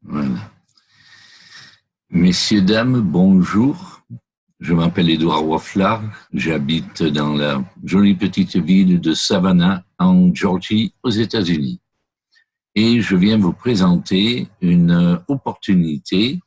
Voilà. Messieurs, dames, bonjour. Je m'appelle Édouard Wafflard. J'habite dans la jolie petite ville de Savannah, en Georgie, aux États-Unis. Et je viens vous présenter une opportunité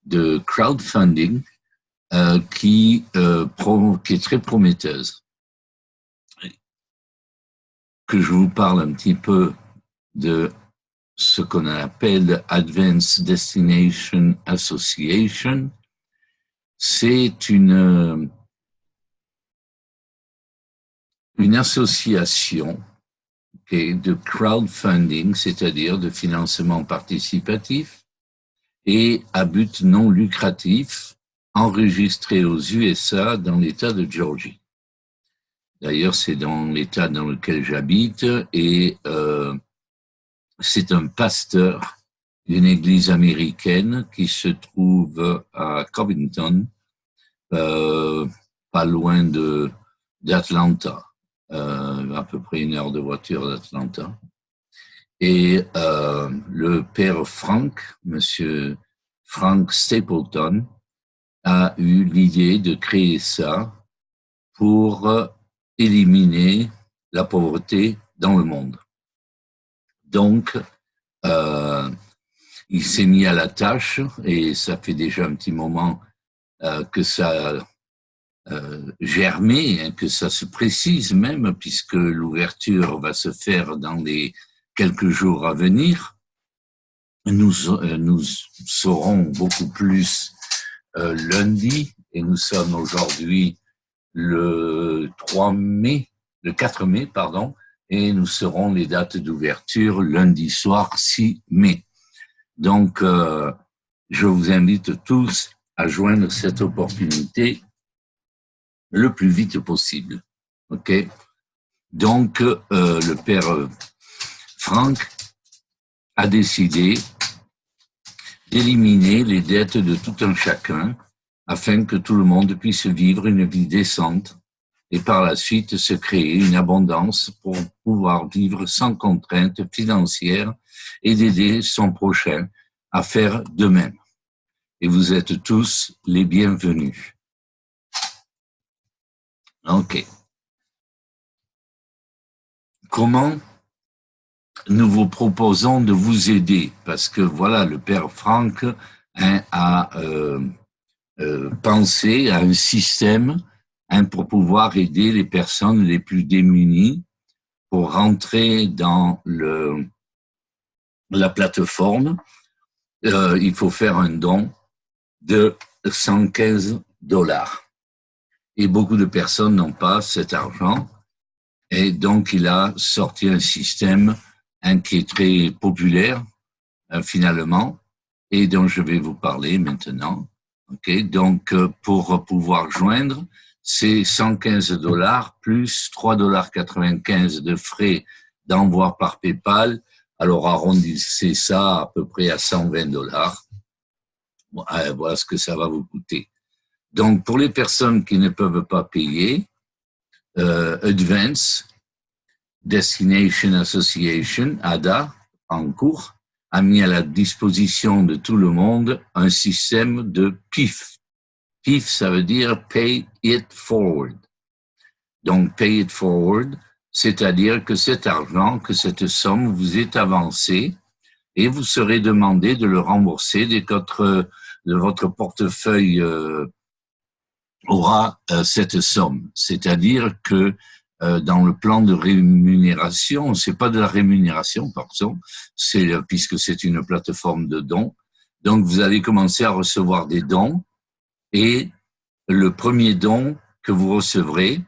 de crowdfunding qui est très prometteuse. Que je vous parle un petit peu de ce qu'on appelle Advanced Destination Association. C'est une association de crowdfunding, c'est-à-dire de financement participatif et à but non lucratif, enregistrée aux USA dans l'État de Georgie. D'ailleurs, c'est dans l'État dans lequel j'habite et c'est un pasteur d'une église américaine qui se trouve à Covington, pas loin d'Atlanta, à peu près 1 heure de voiture d'Atlanta. Et le père Frank, monsieur Frank Stapleton, a eu l'idée de créer ça pour éliminer la pauvreté dans le monde. Donc, il s'est mis à la tâche et ça fait déjà un petit moment que ça germé, que ça se précise même, puisque l'ouverture va se faire dans les quelques jours à venir. Nous saurons beaucoup plus lundi, et nous sommes aujourd'hui le 4 mai, et nous saurons les dates d'ouverture lundi soir 6 mai. Donc, je vous invite tous à joindre cette opportunité le plus vite possible. OK? Donc, le père Frank a décidé d'éliminer les dettes de tout un chacun afin que tout le monde puisse vivre une vie décente et par la suite se créer une abondance pour pouvoir vivre sans contrainte financière et d'aider son prochain à faire de même. Et vous êtes tous les bienvenus. OK. Comment nous vous proposons de vous aider? Parce que voilà, le père Frank a pensé à un système pour pouvoir aider les personnes les plus démunies pour rentrer dans la plateforme. Il faut faire un don de $115. Et beaucoup de personnes n'ont pas cet argent. Et donc, il a sorti un système qui est très populaire, finalement, et dont je vais vous parler maintenant. Okay? Donc, pour pouvoir joindre, c'est $115 plus $3,95 de frais d'envoi par PayPal. Alors, arrondissez ça à peu près à $120. Voilà ce que ça va vous coûter. Donc, pour les personnes qui ne peuvent pas payer, Advanced Destination Association, ADA, en cours, a mis à la disposition de tout le monde un système de PIF. PIF, ça veut dire Pay It Forward. Donc, Pay It Forward, c'est-à-dire que cet argent, que cette somme vous est avancée et vous serez demandé de le rembourser dès que votre portefeuille aura cette somme. C'est-à-dire que dans le plan de rémunération, c'est pas de la rémunération, pardon, puisque c'est une plateforme de dons. Donc, vous allez commencer à recevoir des dons et le premier don que vous recevrez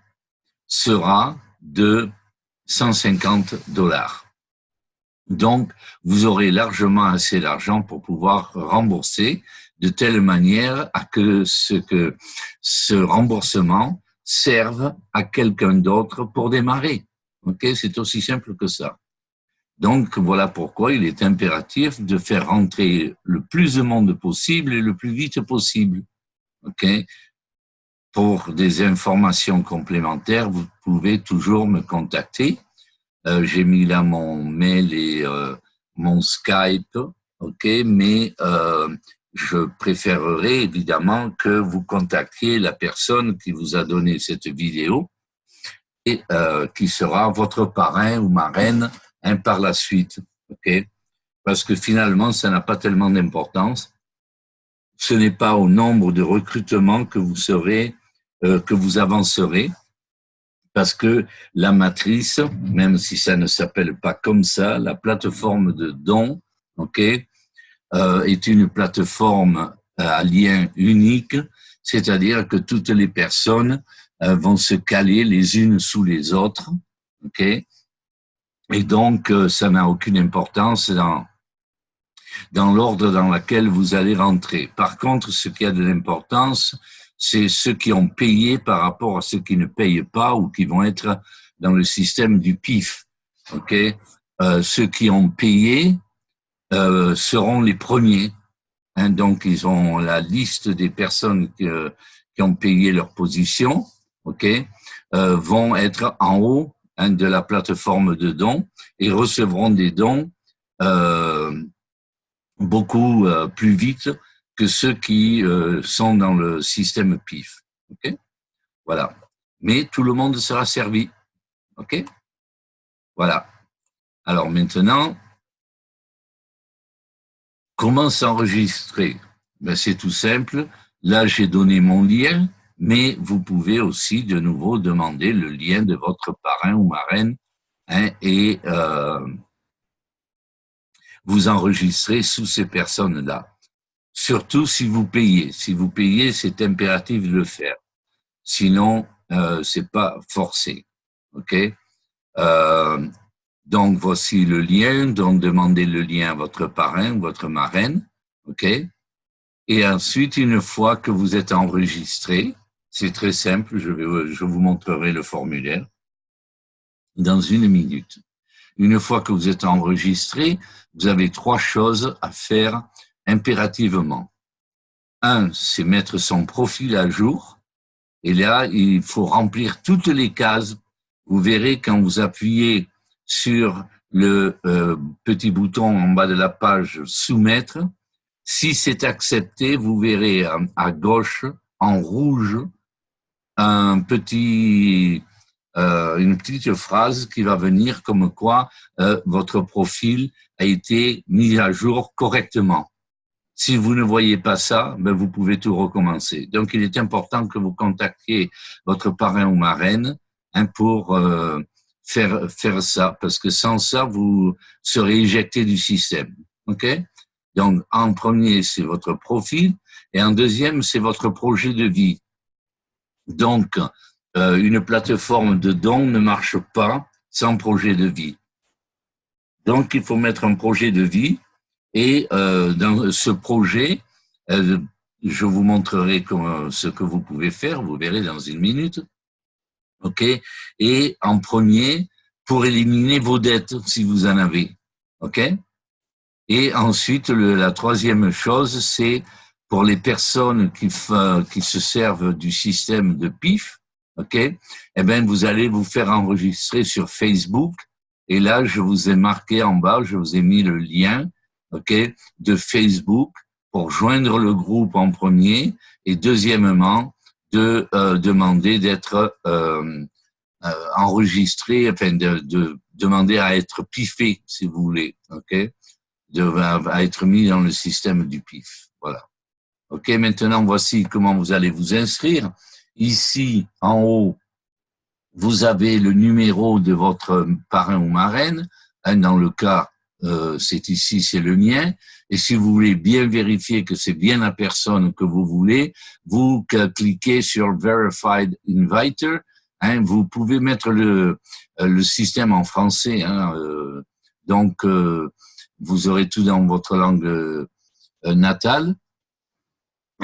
sera de $150. Donc, vous aurez largement assez d'argent pour pouvoir rembourser de telle manière à que ce remboursement serve à quelqu'un d'autre pour démarrer. OK? C'est aussi simple que ça. Donc, voilà pourquoi il est impératif de faire rentrer le plus de monde possible et le plus vite possible. OK? Pour des informations complémentaires, vous pouvez toujours me contacter. J'ai mis là mon mail et mon Skype ok, mais je préférerais évidemment que vous contactiez la personne qui vous a donné cette vidéo et qui sera votre parrain ou marraine par la suite, ok? Parce que finalement, ça n'a pas tellement d'importance. Ce n'est pas au nombre de recrutements que vous serez, que vous avancerez, parce que la matrice, même si ça ne s'appelle pas comme ça, la plateforme de dons, ok, est une plateforme à lien unique, c'est-à-dire que toutes les personnes vont se caler les unes sous les autres, ok, et donc ça n'a aucune importance dans l'ordre dans lequel vous allez rentrer. Par contre, ce qui a de l'importance, c'est ceux qui ont payé par rapport à ceux qui ne payent pas ou qui vont être dans le système du PIF. Ok, ceux qui ont payé seront les premiers. Hein, donc, ils ont la liste des personnes qui ont payé leur position. Ok, vont être en haut de la plateforme de dons et recevront des dons beaucoup plus vite que ceux qui sont dans le système PIF. Ok, voilà. Mais tout le monde sera servi. Ok, voilà. Alors maintenant, comment s'enregistrer? Ben, c'est tout simple. Là, j'ai donné mon lien, mais vous pouvez aussi de nouveau demander le lien de votre parrain ou marraine, hein, et vous enregistrer sous ces personnes-là. Surtout si vous payez. Si vous payez, c'est impératif de le faire. Sinon, c'est pas forcé. Ok. Donc voici le lien. Donc demandez le lien à votre parrain ou votre marraine. Ok. Et ensuite, une fois que vous êtes enregistré, c'est très simple. Je vous montrerai le formulaire dans une minute. Une fois que vous êtes enregistré, vous avez 3 choses à faire impérativement. Un, c'est mettre son profil à jour. Et là, il faut remplir toutes les cases. Vous verrez quand vous appuyez sur le petit bouton en bas de la page soumettre. Si c'est accepté, vous verrez à gauche, en rouge, un petit, une petite phrase qui va venir comme quoi votre profil a été mis à jour correctement. Si vous ne voyez pas ça, ben vous pouvez tout recommencer. Donc, il est important que vous contactiez votre parrain ou marraine pour faire ça, parce que sans ça, vous serez éjecté du système. Ok? Donc, en premier, c'est votre profil, et en deuxième, c'est votre projet de vie. Donc, une plateforme de dons ne marche pas sans projet de vie. Donc, il faut mettre un projet de vie. Et dans ce projet, je vous montrerai ce que vous pouvez faire, vous verrez dans une minute. OK? Et en premier, pour éliminer vos dettes, si vous en avez. OK? Et ensuite, la troisième chose, c'est pour les personnes qui se servent du système de PIF, OK? Eh bien, vous allez vous faire enregistrer sur Facebook. Et là, je vous ai marqué en bas, je vous ai mis le lien, OK, de Facebook pour joindre le groupe en premier et deuxièmement, de demander d'être enregistré, enfin de demander à être piffé, si vous voulez, OK, à être mis dans le système du PIF. Voilà. OK, maintenant, voici comment vous allez vous inscrire. Ici, en haut, vous avez le numéro de votre parrain ou marraine. Dans le cas, c'est ici, c'est le mien. Et si vous voulez bien vérifier que c'est bien la personne que vous voulez, vous cliquez sur Verified Inviter. Hein, vous pouvez mettre le système en français. Hein, donc, vous aurez tout dans votre langue natale.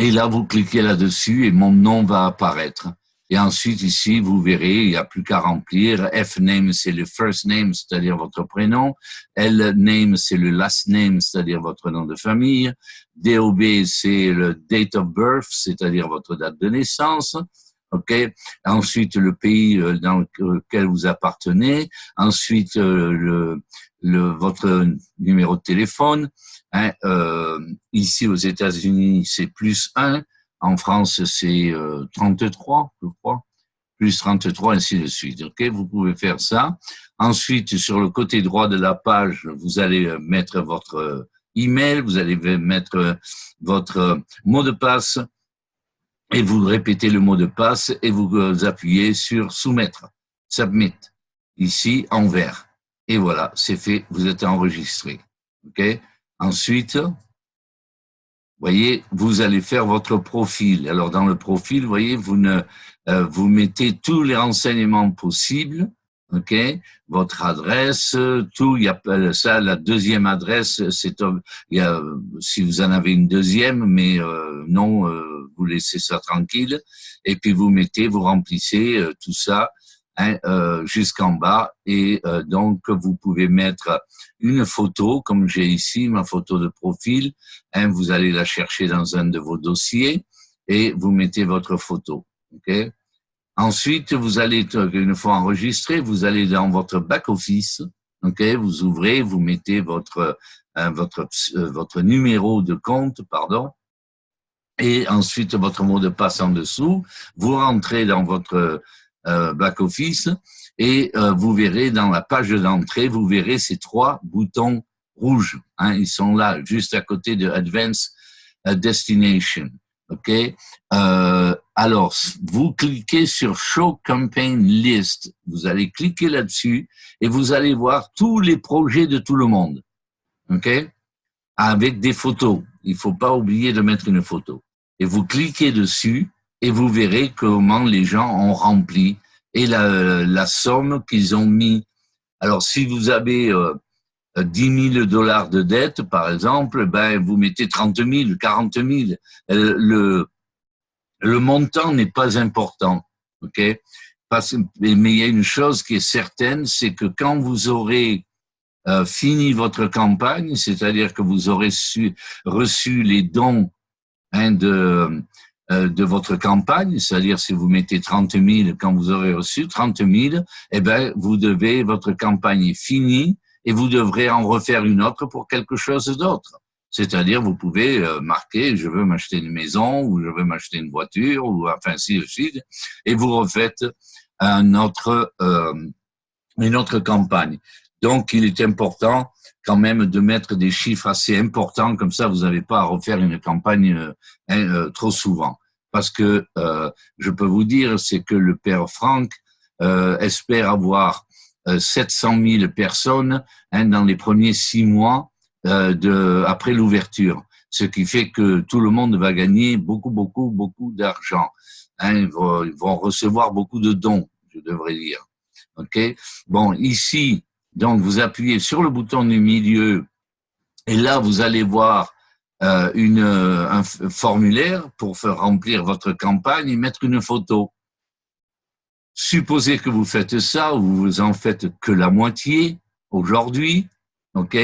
Et là, vous cliquez là-dessus et mon nom va apparaître. Et ensuite, ici, vous verrez, il n'y a plus qu'à remplir. F-name, c'est le first name, c'est-à-dire votre prénom. L-name, c'est le last name, c'est-à-dire votre nom de famille. DOB, c'est le date of birth, c'est-à-dire votre date de naissance. OK. Ensuite, le pays dans lequel vous appartenez. Ensuite, votre numéro de téléphone. Hein, ici aux États-Unis, c'est +1. En France, c'est 33, je crois. +33, ainsi de suite. Ok, vous pouvez faire ça. Ensuite, sur le côté droit de la page, vous allez mettre votre email, vous allez mettre votre mot de passe et vous répétez le mot de passe et vous appuyez sur soumettre, submit, ici en vert. Et voilà, c'est fait, vous êtes enregistré. Ok. Ensuite, voyez, vous allez faire votre profil. Alors dans le profil, vous voyez, vous mettez tous les renseignements possibles, ok, votre adresse, tout. Il y a ça, la deuxième adresse, si vous en avez une deuxième, mais non, vous laissez ça tranquille. Et puis vous remplissez tout ça. Hein, jusqu'en bas, et donc vous pouvez mettre une photo, comme j'ai ici ma photo de profil. Hein, vous allez la chercher dans un de vos dossiers et vous mettez votre photo. Okay. Ensuite, vous allez, une fois enregistré, vous allez dans votre back office. Okay, vous ouvrez, vous mettez votre numéro de compte, pardon, et ensuite votre mot de passe en dessous. Vous rentrez dans votre back office et vous verrez dans la page d'entrée, vous verrez ces 3 boutons rouges. Hein, ils sont là, juste à côté de Advanced Destination. Ok. Alors, vous cliquez sur Show Campaign List. Vous allez cliquer là-dessus et vous allez voir tous les projets de tout le monde. Ok. Avec des photos. Il faut pas oublier de mettre une photo. Et vous cliquez dessus et vous verrez comment les gens ont rempli et la somme qu'ils ont mis. Alors, si vous avez 10 000 $ de dette, par exemple, ben vous mettez 30 000, 40 000. Le montant n'est pas important, ok. Mais il y a une chose qui est certaine, c'est que quand vous aurez fini votre campagne, c'est-à-dire que vous aurez reçu les dons, hein, de votre campagne, c'est-à-dire si vous mettez 30 000, quand vous aurez reçu 30 000, eh ben, votre campagne est finie et vous devrez en refaire une autre pour quelque chose d'autre. C'est-à-dire, vous pouvez marquer, je veux m'acheter une maison, ou je veux m'acheter une voiture, ou enfin, ainsi de suite, et vous refaites une autre campagne. Donc, il est important quand même de mettre des chiffres assez importants, comme ça vous n'avez pas à refaire une campagne trop souvent. Parce que je peux vous dire, c'est que le père Franck espère avoir 700 000 personnes dans les premiers 6 mois après l'ouverture. Ce qui fait que tout le monde va gagner beaucoup d'argent. Ils vont recevoir beaucoup de dons, je devrais dire. Ok. Bon, ici, donc vous appuyez sur le bouton du milieu et là vous allez voir un formulaire pour faire remplir votre campagne et mettre une photo. Supposez que vous faites ça, ou vous en faites que la moitié aujourd'hui, ok.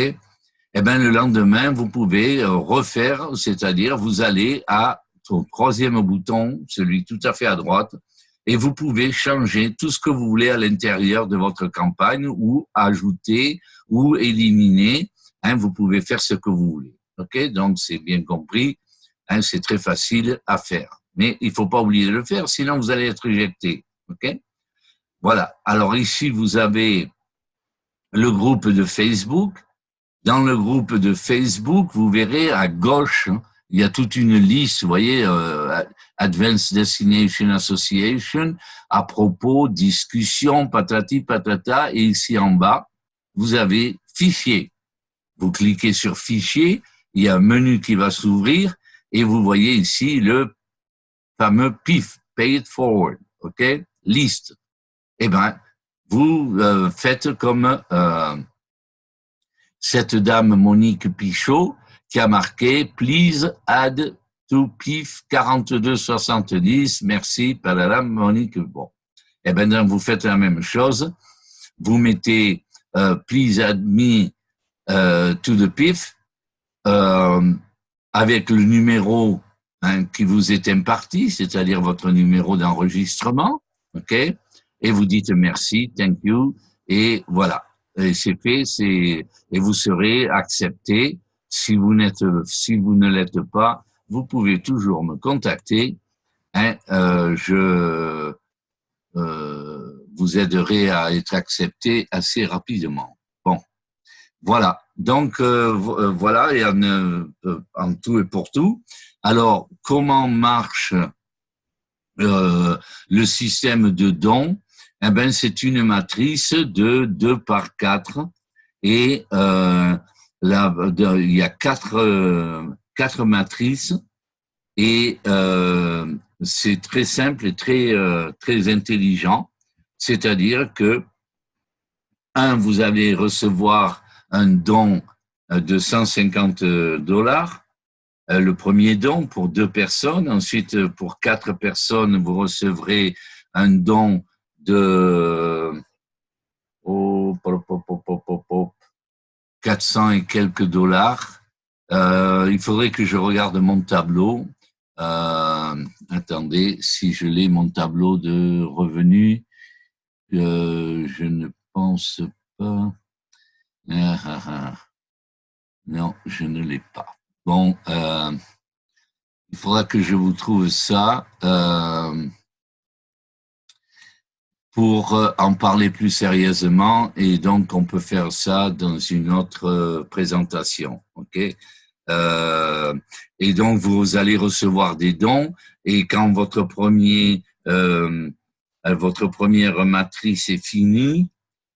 Eh ben le lendemain vous pouvez refaire, c'est-à-dire vous allez au 3e bouton, celui tout à fait à droite. Et vous pouvez changer tout ce que vous voulez à l'intérieur de votre campagne ou ajouter ou éliminer. Hein, vous pouvez faire ce que vous voulez. Ok, donc c'est bien compris. Hein, c'est très facile à faire. Mais il ne faut pas oublier de le faire, sinon vous allez être éjecté. Ok, voilà. Alors ici, vous avez le groupe de Facebook. Dans le groupe de Facebook, vous verrez à gauche, il y a toute une liste, vous voyez, Advanced Destination Association, à propos, discussion, patati patata, et ici en bas, vous avez fichier. Vous cliquez sur fichier, il y a un menu qui va s'ouvrir, et vous voyez ici le fameux PIF, Pay It Forward, ok, liste. Eh ben, vous faites comme cette dame Monique Pichot qui a marqué « Please add to PIF 4270 ». Merci, padadam, Monique. Bon. Eh bien, vous faites la même chose. Vous mettez Please add me to the PIF avec le numéro qui vous est imparti, c'est-à-dire votre numéro d'enregistrement. OK? Et vous dites merci, thank you, et voilà. et c'est fait, et vous serez accepté. Si vous ne l'êtes pas, vous pouvez toujours me contacter. Hein, je vous aiderai à être accepté assez rapidement. Bon, voilà. Donc voilà, et en tout et pour tout. Alors, comment marche le système de dons? Eh ben, c'est une matrice de 2 par 4 et il y a quatre matrices et c'est très simple et très intelligent. C'est-à-dire que, vous allez recevoir un don de $150, le premier don pour 2 personnes. Ensuite, pour 4 personnes, vous recevrez un don de 400 et quelques dollars. Il faudrait que je regarde mon tableau. Attendez, si je l'ai, mon tableau de revenus, je ne pense pas. Non, je ne l'ai pas. Bon, il faudra que je vous trouve ça pour en parler plus sérieusement, et donc on peut faire ça dans une autre présentation, ok? Et donc vous allez recevoir des dons, et quand votre première matrice est finie,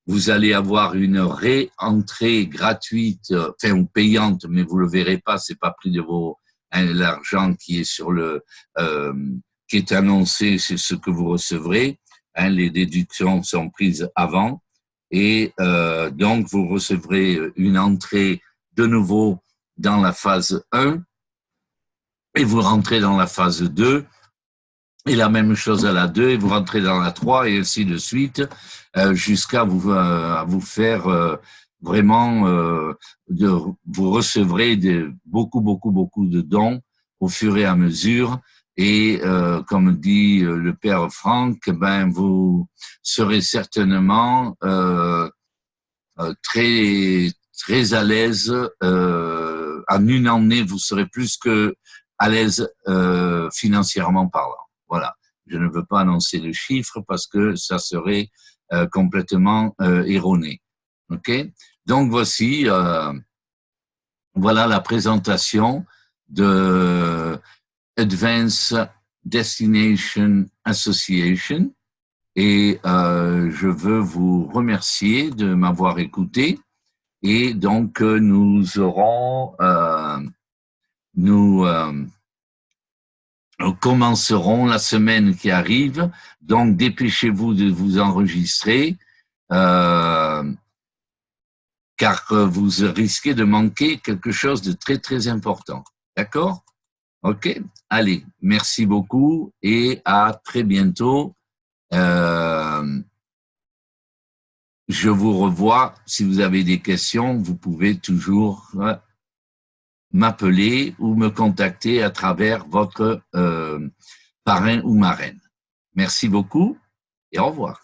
vous allez avoir une réentrée gratuite, enfin ou payante, mais vous le verrez pas, c'est pas pris de l'argent qui est qui est annoncé, c'est ce que vous recevrez. Les déductions sont prises avant, et donc vous recevrez une entrée de nouveau dans la phase 1, et vous rentrez dans la phase 2, et la même chose à la 2, et vous rentrez dans la 3, et ainsi de suite, jusqu'à vous faire vraiment, vous recevrez beaucoup de dons au fur et à mesure. Et comme dit le père Franck, ben vous serez certainement très à l'aise. En une année, vous serez plus que à l'aise financièrement parlant. Voilà. Je ne veux pas annoncer le chiffre parce que ça serait complètement erroné. Ok. Donc voici, voilà la présentation de Advanced Destination Association, et je veux vous remercier de m'avoir écouté, et donc nous commencerons la semaine qui arrive, donc dépêchez-vous de vous enregistrer, car vous risquez de manquer quelque chose de très important. D'accord? Ok? Allez, merci beaucoup et à très bientôt. Je vous revois. Si vous avez des questions, vous pouvez toujours m'appeler ou me contacter à travers votre parrain ou marraine. Merci beaucoup et au revoir.